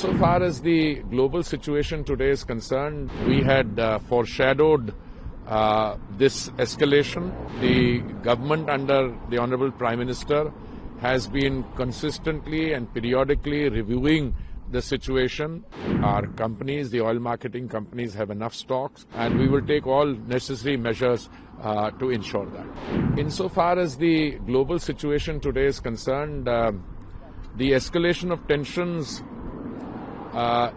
Insofar as the global situation today is concerned, we had foreshadowed this escalation. The government under the Honorable Prime Minister has been consistently and periodically reviewing the situation. Our companies, the oil marketing companies, have enough stocks, and we will take all necessary measures to ensure that. Insofar as the global situation today is concerned, the escalation of tensions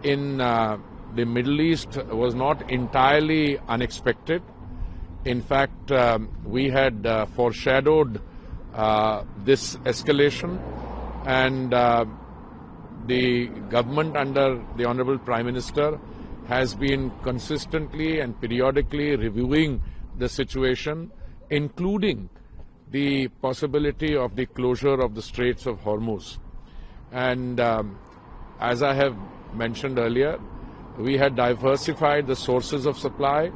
in the Middle East was not entirely unexpected. In fact, we had foreshadowed this escalation, and the government under the Honorable Prime Minister has been consistently and periodically reviewing the situation, including the possibility of the closure of the Straits of Hormuz. And as I have mentioned earlier, we had diversified the sources of supply,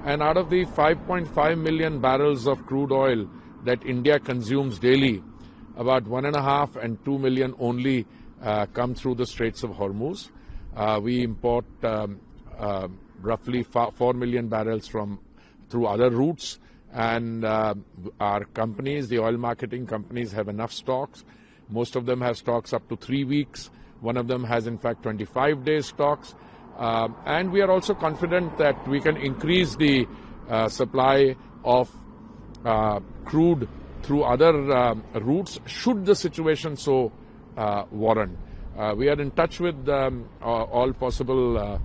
and out of the 5.5 million barrels of crude oil that India consumes daily, about 1.5 and 2 million only come through the Straits of Hormuz. We import roughly 4 million barrels through other routes, and our companies, the oil marketing companies, have enough stocks. Most of them have stocks up to 3 weeks. One of them has, in fact, 25 days stocks. And we are also confident that we can increase the supply of crude through other routes should the situation so warrant. We are in touch with all possible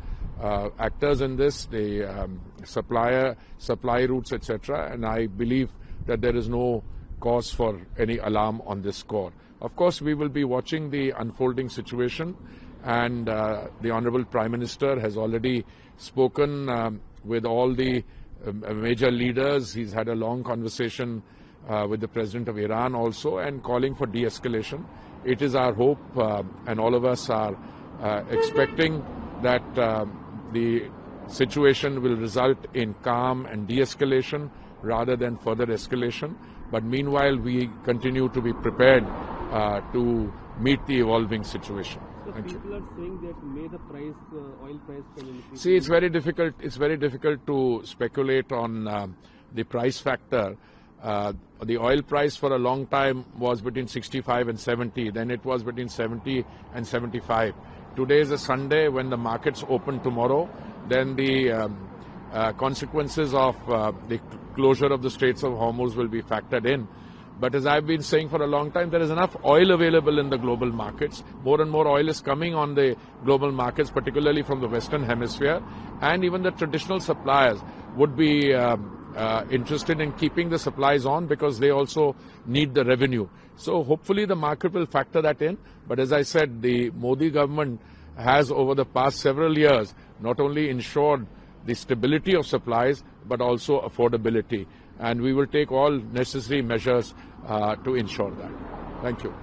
actors in this, the supply routes, etc. And I believe that there is no cause for any alarm on this score. Of course, we will be watching the unfolding situation, and the Honorable Prime Minister has already spoken with all the major leaders. He's had a long conversation with the President of Iran also, and calling for de-escalation. It is our hope, and all of us are expecting that the situation will result in calm and de-escalation rather than further escalation. But meanwhile, we continue to be prepared to meet the evolving situation. Thank you. People are saying that may the oil price can increase. See, it's very difficult. It's very difficult to speculate on the price factor. The oil price for a long time was between 65 and 70. Then it was between 70 and 75. Today is a Sunday. When the markets open tomorrow, then the consequences of the closure of the Straits of Hormuz will be factored in. But as I've been saying for a long time, there is enough oil available in the global markets. More and more oil is coming on the global markets, particularly from the Western Hemisphere. And even the traditional suppliers would be interested in keeping the supplies on because they also need the revenue. So hopefully the market will factor that in. But as I said, the Modi government has over the past several years not only ensured the stability of supplies but also affordability. And we will take all necessary measures to ensure that. Thank you.